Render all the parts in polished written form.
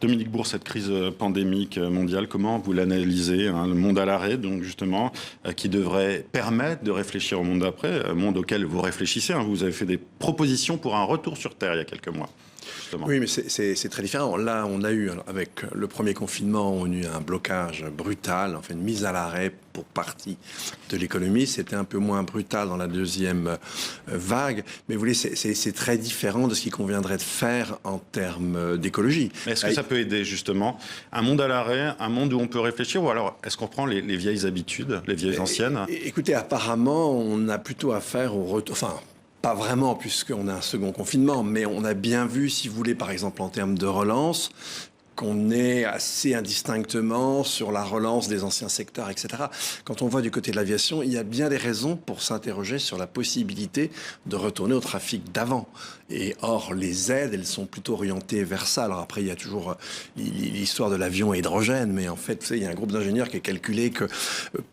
Dominique Bourg, cette crise pandémique mondiale, comment vous l'analysez, hein, le monde à l'arrêt, donc justement, qui devrait permettre de réfléchir au monde d'après, monde auquel vous réfléchissez, hein, vous avez fait des propositions pour un retour sur Terre il y a quelques mois. Justement. Oui, mais c'est très différent. Là, on a eu, avec le premier confinement, on a eu un blocage brutal, enfin une mise à l'arrêt pour partie de l'économie. C'était un peu moins brutal dans la deuxième vague. Mais vous voyez, c'est très différent de ce qu'il conviendrait de faire en termes d'écologie. Est-ce que ça peut aider, justement, un monde à l'arrêt, un monde où on peut réfléchir, ou alors est-ce qu'on prend les vieilles habitudes, les vieilles anciennes? Écoutez, apparemment, on a plutôt affaire au retour... Enfin, pas vraiment, puisqu'on a un second confinement, mais on a bien vu, si vous voulez, par exemple, en termes de relance, qu'on est assez indistinctement sur la relance des anciens secteurs, etc. Quand on voit du côté de l'aviation, il y a bien des raisons pour s'interroger sur la possibilité de retourner au trafic d'avant. Et or, les aides, elles sont plutôt orientées vers ça. Alors après, il y a toujours l'histoire de l'avion à hydrogène, mais en fait, vous savez, il y a un groupe d'ingénieurs qui a calculé que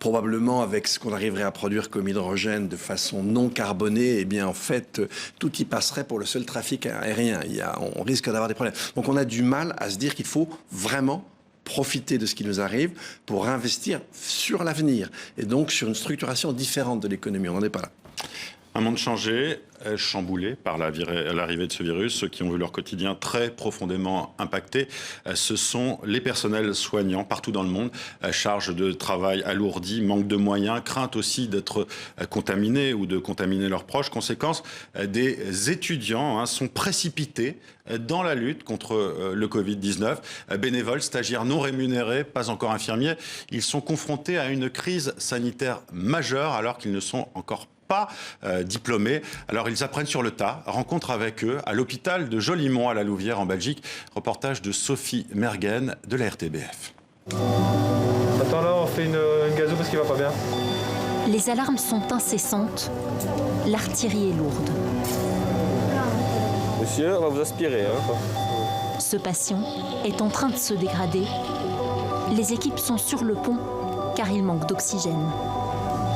probablement avec ce qu'on arriverait à produire comme hydrogène de façon non carbonée, eh bien en fait, tout y passerait pour le seul trafic aérien. On risque d'avoir des problèmes. Donc on a du mal à se dire qu'il faut vraiment profiter de ce qui nous arrive pour investir sur l'avenir et donc sur une structuration différente de l'économie. On n'en est pas là. Un monde changé, chamboulé par l'arrivée de ce virus. Ceux qui ont vu leur quotidien très profondément impacté, ce sont les personnels soignants partout dans le monde. Charge de travail alourdie, manque de moyens, crainte aussi d'être contaminés ou de contaminer leurs proches. Conséquence, des étudiants sont précipités dans la lutte contre le Covid-19. Bénévoles, stagiaires non rémunérés, pas encore infirmiers, ils sont confrontés à une crise sanitaire majeure alors qu'ils ne sont encore pas diplômés. Alors ils apprennent sur le tas. Rencontre avec eux à l'hôpital de Jolimont à la Louvière en Belgique. Reportage de Sophie Mergen de la RTBF. Attends, là on fait une gazo parce qu'il va pas bien. Les alarmes sont incessantes. L'artillerie est lourde. Monsieur, on va vous aspirer. Ce patient est en train de se dégrader. Les équipes sont sur le pont car il manque d'oxygène.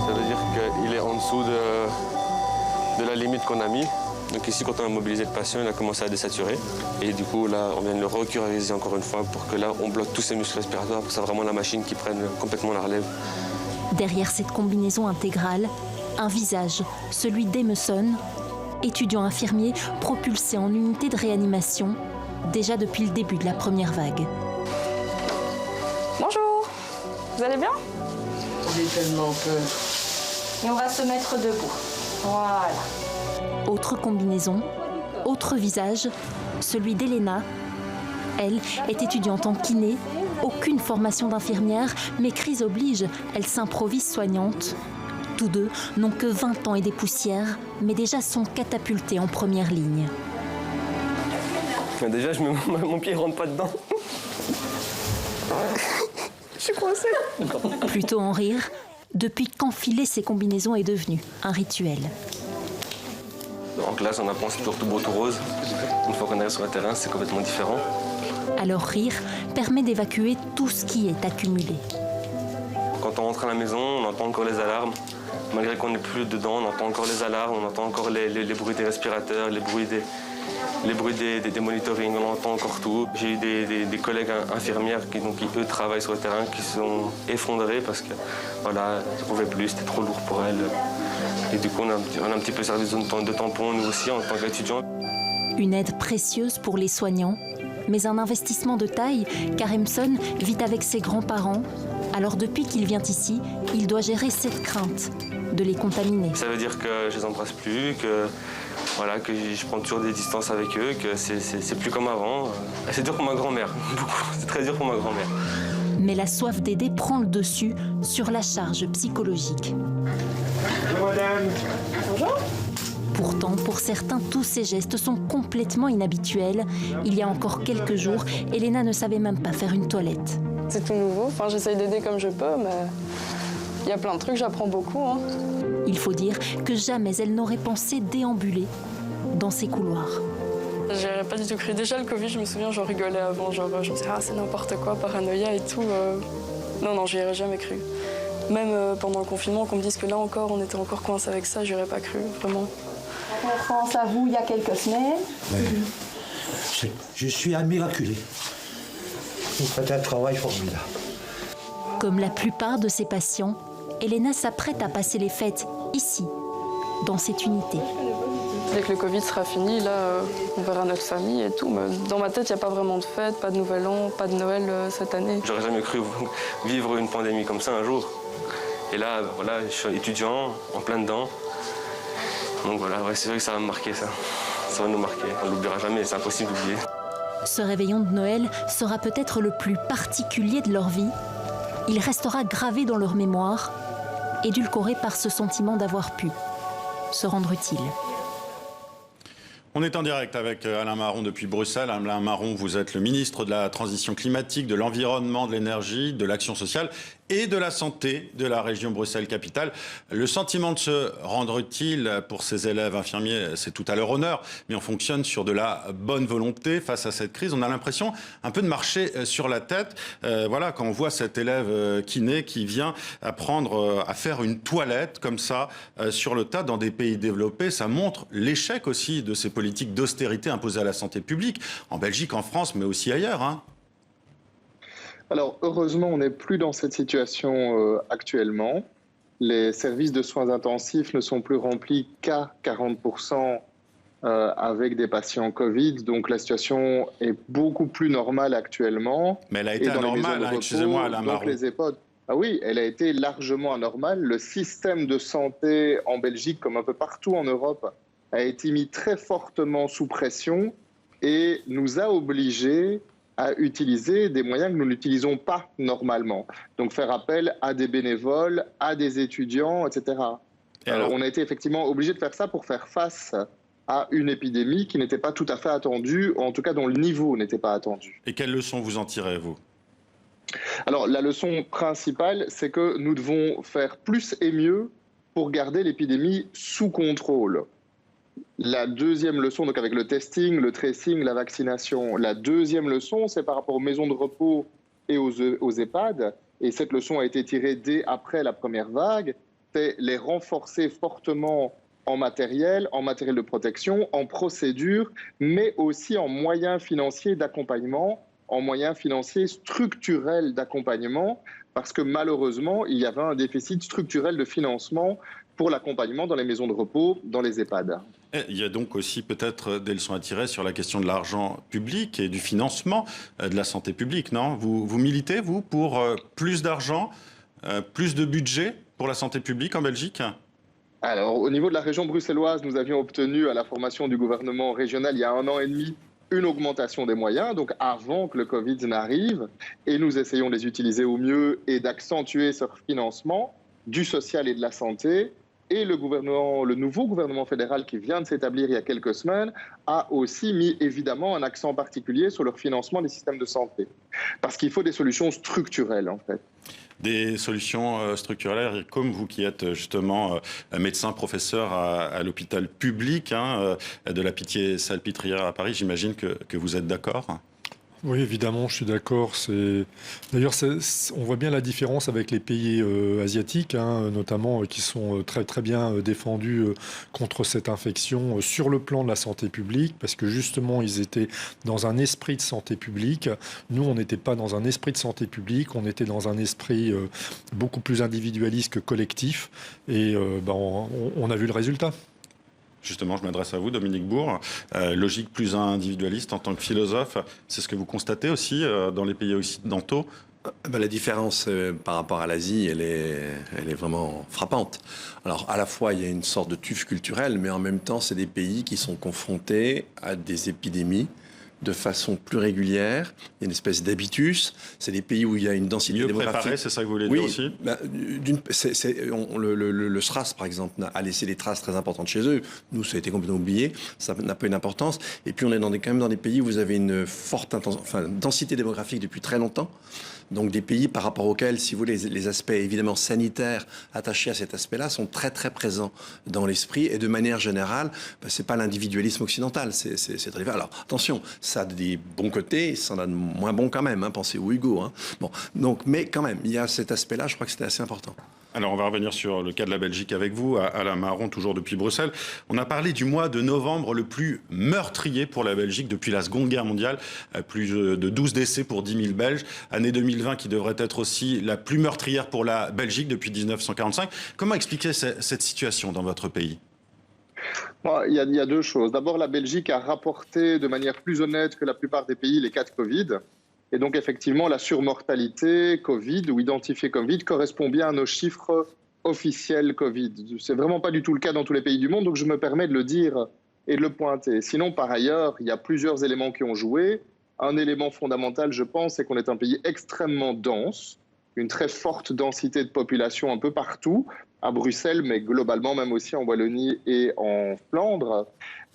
Ça veut dire qu'il est en dessous de la limite qu'on a mis. Donc ici, quand on a mobilisé le patient, il a commencé à désaturer. Et du coup, là, on vient de le recurariser encore une fois pour que là, on bloque tous ses muscles respiratoires pour que c'est vraiment la machine qui prenne complètement la relève. Derrière cette combinaison intégrale, un visage, celui d'Emerson, étudiant infirmier propulsé en unité de réanimation, déjà depuis le début de la première vague. Bonjour, vous allez bien? J'ai tellement peur. Et on va se mettre debout. Voilà. Autre combinaison, autre visage, celui d'Elena. Elle est étudiante en kiné, aucune formation d'infirmière, mais crise oblige, elle s'improvise soignante. Tous deux n'ont que 20 ans et des poussières, mais déjà sont catapultés en première ligne. Déjà, mon pied ne rentre pas dedans. Je suis coincée. Plutôt en rire, depuis qu'enfiler ces combinaisons est devenu un rituel. En classe, on apprend c'est toujours tout beau, tout rose. Une fois qu'on arrive sur le terrain, c'est complètement différent. Alors rire permet d'évacuer tout ce qui est accumulé. Quand on rentre à la maison, on entend encore les alarmes. Malgré qu'on n'est plus dedans, on entend encore les alarmes, on entend encore les bruits des respirateurs, les bruits des monitorings, on entend encore tout. J'ai eu des collègues infirmières qui eux travaillent sur le terrain, qui sont effondrés parce que voilà, ils ne pouvaient plus, c'était trop lourd pour elles. Et du coup, on a un petit peu servi de tampon, nous aussi, en tant qu'étudiants. Une aide précieuse pour les soignants, mais un investissement de taille, car Emerson vit avec ses grands-parents. Alors depuis qu'il vient ici, il doit gérer cette crainte de les contaminer. Ça veut dire que je les embrasse plus, que je prends toujours des distances avec eux, que c'est plus comme avant. C'est dur pour ma grand-mère, beaucoup. C'est très dur pour ma grand-mère. Mais la soif d'aider prend le dessus sur la charge psychologique. Bonjour madame. Bonjour. Pourtant, pour certains, tous ces gestes sont complètement inhabituels. Il y a encore quelques jours, Elena ne savait même pas faire une toilette. C'est tout nouveau. Enfin, j'essaye d'aider comme je peux, mais il y a plein de trucs, j'apprends beaucoup. Il faut dire que jamais elle n'aurait pensé déambuler dans ces couloirs. J'aurais pas du tout cru. Déjà, le Covid, je me souviens, j'en rigolais avant. Je me disais, c'est n'importe quoi, paranoïa et tout. Non, j'y aurais jamais cru. Même pendant le confinement, qu'on me dise que là encore, on était encore coincés avec ça, j'y aurais pas cru, vraiment. On pense à vous il y a quelques semaines. Je suis un miraculé. Vous faites un travail formidable. Comme la plupart de ses patients, Elena s'apprête à passer les fêtes ici, dans cette unité. Dès que le Covid sera fini, là, on verra notre famille et tout. Mais dans ma tête, il n'y a pas vraiment de fête, pas de Nouvel An, pas de Noël cette année. J'aurais jamais cru vivre une pandémie comme ça un jour. Et là, voilà, je suis étudiant, en plein dedans. Donc voilà, ouais, c'est vrai que ça va me marquer, ça. Ça va nous marquer. On ne l'oubliera jamais, c'est impossible d'oublier. Ce réveillon de Noël sera peut-être le plus particulier de leur vie. Il restera gravé dans leur mémoire, édulcoré par ce sentiment d'avoir pu se rendre utile. On est en direct avec Alain Marron depuis Bruxelles. Alain Marron, vous êtes le ministre de la Transition climatique, de l'Environnement, de l'Énergie, de l'Action sociale et de la Santé de la région Bruxelles-Capitale. Le sentiment de se rendre utile pour ces élèves infirmiers, c'est tout à leur honneur, mais on fonctionne sur de la bonne volonté face à cette crise. On a l'impression un peu de marcher sur la tête. Voilà, quand on voit cet élève kiné qui vient apprendre à faire une toilette comme ça sur le tas dans des pays développés, ça montre l'échec aussi de ces politiques d'austérité imposées à la santé publique, en Belgique, en France, mais aussi ailleurs, hein. Alors, heureusement, on n'est plus dans cette situation actuellement. Les services de soins intensifs ne sont plus remplis qu'à 40% avec des patients Covid. Donc, la situation est beaucoup plus normale actuellement. Mais elle a été anormale, excusez-moi, Alain Marron. Les EHPAD, ah oui, elle a été largement anormale. Le système de santé en Belgique, comme un peu partout en Europe, a été mis très fortement sous pression et nous a obligés à utiliser des moyens que nous n'utilisons pas normalement. Donc faire appel à des bénévoles, à des étudiants, etc. On a été effectivement obligé de faire ça pour faire face à une épidémie qui n'était pas tout à fait attendue, ou en tout cas dont le niveau n'était pas attendu. Et quelles leçons vous en tirez, vous ? Alors la leçon principale, c'est que nous devons faire plus et mieux pour garder l'épidémie sous contrôle. La deuxième leçon, donc avec le testing, le tracing, la vaccination. La deuxième leçon, c'est par rapport aux maisons de repos et aux EHPAD. Et cette leçon a été tirée dès après la première vague. C'est les renforcer fortement en matériel de protection, en procédures, mais aussi en moyens financiers d'accompagnement, en moyens financiers structurels d'accompagnement, parce que malheureusement, il y avait un déficit structurel de financement pour l'accompagnement dans les maisons de repos, dans les EHPAD. Il y a donc aussi peut-être des leçons à tirer sur la question de l'argent public et du financement de la santé publique, non ? Vous militez, vous, pour plus d'argent, plus de budget pour la santé publique en Belgique ? Alors, au niveau de la région bruxelloise, nous avions obtenu à la formation du gouvernement régional il y a 1 an et demi une augmentation des moyens, donc avant que le Covid n'arrive, et nous essayons de les utiliser au mieux et d'accentuer ce financement du social et de la santé. Et le nouveau gouvernement fédéral qui vient de s'établir il y a quelques semaines a aussi mis évidemment un accent particulier sur le financement des systèmes de santé. Parce qu'il faut des solutions structurelles en fait. Des solutions structurelles, comme vous qui êtes justement médecin, professeur à l'hôpital public de la Pitié-Salpêtrière à Paris, j'imagine que vous êtes d'accord ? Oui, évidemment, je suis d'accord. D'ailleurs, on voit bien la différence avec les pays asiatiques, notamment qui sont très très bien défendus contre cette infection sur le plan de la santé publique, parce que justement, ils étaient dans un esprit de santé publique. Nous, on n'était pas dans un esprit de santé publique, on était dans un esprit beaucoup plus individualiste que collectif, et on a vu le résultat. Justement, je m'adresse à vous, Dominique Bourg. Logique plus individualiste en tant que philosophe, c'est ce que vous constatez aussi dans les pays occidentaux ? La différence par rapport à l'Asie, elle est vraiment frappante. Alors, à la fois, il y a une sorte de tuf culturel, mais en même temps, c'est des pays qui sont confrontés à des épidémies de façon plus régulière. Il y a une espèce d'habitus. C'est des pays où il y a une densité démographique. Préparé, c'est ça que vous voulez dire aussi ? Le SRAS, par exemple, a laissé des traces très importantes chez eux. Nous, ça a été complètement oublié. Ça n'a pas une importance. Et puis, on est quand même dans des pays où vous avez une forte densité démographique depuis très longtemps. Donc des pays par rapport auxquels, si vous voulez, les aspects évidemment sanitaires attachés à cet aspect-là sont très très présents dans l'esprit. Et de manière générale, c'est pas l'individualisme occidental, c'est très différent. Alors attention, ça a des bons côtés, ça en a de moins bons quand même. Pensez au Hugo. Bon, donc, mais quand même, il y a cet aspect-là. Je crois que c'était assez important. Alors, on va revenir sur le cas de la Belgique avec vous, Alain Marron, toujours depuis Bruxelles. On a parlé du mois de novembre le plus meurtrier pour la Belgique depuis la Seconde Guerre mondiale. Plus de 12 décès pour 10 000 Belges. Année 2020 qui devrait être aussi la plus meurtrière pour la Belgique depuis 1945. Comment expliquer cette situation dans votre pays ? Il y a deux choses. D'abord, la Belgique a rapporté de manière plus honnête que la plupart des pays les cas de Covid. Et donc, effectivement, la surmortalité Covid ou identifiée Covid correspond bien à nos chiffres officiels Covid. C'est vraiment pas du tout le cas dans tous les pays du monde, donc je me permets de le dire et de le pointer. Sinon, par ailleurs, il y a plusieurs éléments qui ont joué. Un élément fondamental, je pense, c'est qu'on est un pays extrêmement dense, une très forte densité de population un peu partout, à Bruxelles, mais globalement même aussi en Wallonie et en Flandre.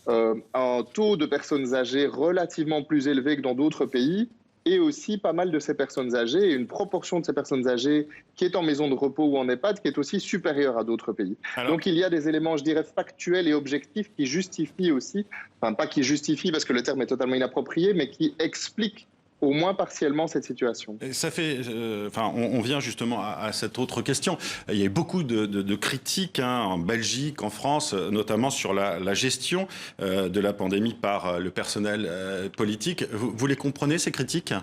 Un taux de personnes âgées relativement plus élevé que dans d'autres pays, et aussi pas mal de ces personnes âgées, et une proportion de ces personnes âgées qui est en maison de repos ou en EHPAD, qui est aussi supérieure à d'autres pays. Alors, donc il y a des éléments, je dirais, factuels et objectifs qui justifient aussi, enfin pas qui justifient parce que le terme est totalement inapproprié, mais qui expliquent au moins partiellement cette situation. Et ça fait, on vient justement à cette autre question. Il y a eu beaucoup de critiques en Belgique, en France, notamment sur la gestion de la pandémie par le personnel politique. Vous les comprenez, ces critiques ?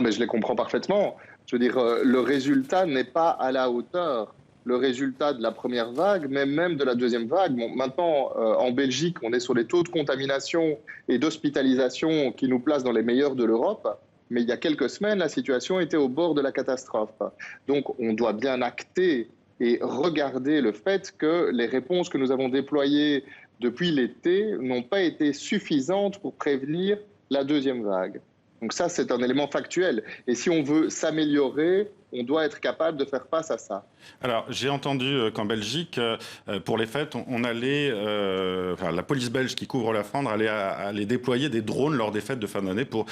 Mais je les comprends parfaitement. Je veux dire, le résultat n'est pas à la hauteur. Le résultat de la première vague, mais même de la deuxième vague. Bon, maintenant, en Belgique, on est sur les taux de contamination et d'hospitalisation qui nous placent dans les meilleurs de l'Europe. Mais il y a quelques semaines, la situation était au bord de la catastrophe. Donc, on doit bien acter et regarder le fait que les réponses que nous avons déployées depuis l'été n'ont pas été suffisantes pour prévenir la deuxième vague. Donc ça, c'est un élément factuel. Et si on veut s'améliorer, on doit être capable de faire face à ça. Alors, j'ai entendu qu'en Belgique, pour les fêtes, on allait, la police belge qui couvre la Flandre allait déployer des drones lors des fêtes de fin d'année pour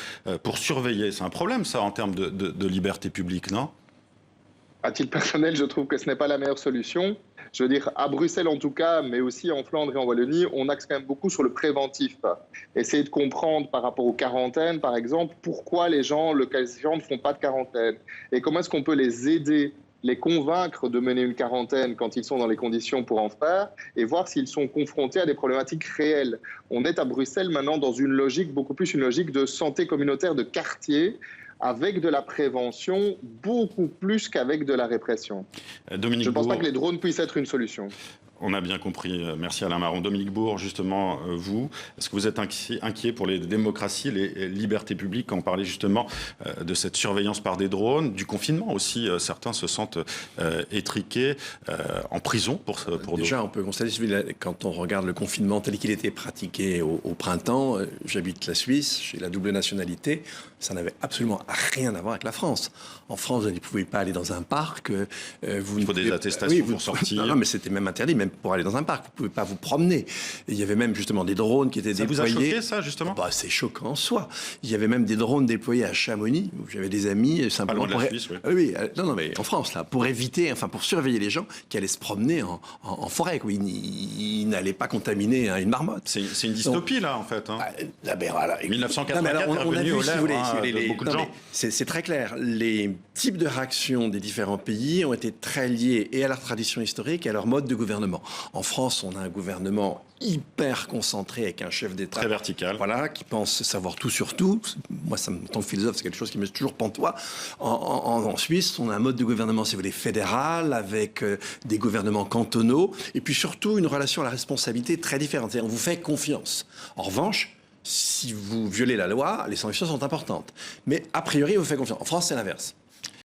surveiller. C'est un problème, ça, en termes de liberté publique, non ? À titre personnel, je trouve que ce n'est pas la meilleure solution. Je veux dire, à Bruxelles en tout cas, mais aussi en Flandre et en Wallonie, on axe quand même beaucoup sur le préventif. Essayer de comprendre par rapport aux quarantaines, par exemple, pourquoi les gens, le cas échéant, ne font pas de quarantaine. Et comment est-ce qu'on peut les aider, les convaincre de mener une quarantaine quand ils sont dans les conditions pour en faire, et voir s'ils sont confrontés à des problématiques réelles. On est à Bruxelles maintenant dans une logique, beaucoup plus une logique de santé communautaire de quartier, avec de la prévention beaucoup plus qu'avec de la répression. Dominique Je ne pense Bourg, pas que les drones puissent être une solution. On a bien compris. Merci Alain Marron. Dominique Bourg, justement, vous, est-ce que vous êtes inquiet pour les démocraties, les libertés publiques, quand on parlait justement de cette surveillance par des drones, du confinement aussi, certains se sentent étriqués, en prison pour Déjà, on peut constater, quand on regarde le confinement tel qu'il était pratiqué au printemps, j'habite la Suisse, j'ai la double nationalité, ça n'avait absolument rien à voir avec la France. En France, vous ne pouvez pas aller dans un parc. Il faut des attestations pour sortir. Non, mais c'était même interdit, même pour aller dans un parc. Vous ne pouvez pas vous promener. Et il y avait même justement des drones qui étaient déployés. Ça vous a choqué, ça, justement ? C'est choquant en soi. Il y avait même des drones déployés à Chamonix, où j'avais des amis simplement... Pas loin de la Suisse, oui. Oui, non, mais en France, là, pour éviter, pour surveiller les gens qui allaient se promener en forêt. Quoi. Ils n'allaient pas contaminer une marmotte. C'est une dystopie, là, en fait. 1984 est revenu aux lèvres de beaucoup de gens. C'est très clair. Les types de réactions des différents pays ont été très liés et à leur tradition historique et à leur mode de gouvernement. En France, on a un gouvernement hyper concentré avec un chef d'État très vertical, voilà, qui pense savoir tout sur tout. Moi, en tant que philosophe, c'est quelque chose qui me toujours pantois. En Suisse, on a un mode de gouvernement, si vous voulez, fédéral, avec des gouvernements cantonaux, et puis surtout une relation à la responsabilité très différente. C'est-à-dire, on vous fait confiance. En revanche, si vous violez la loi, les sanctions sont importantes. Mais a priori, on vous fait confiance. En France, c'est l'inverse.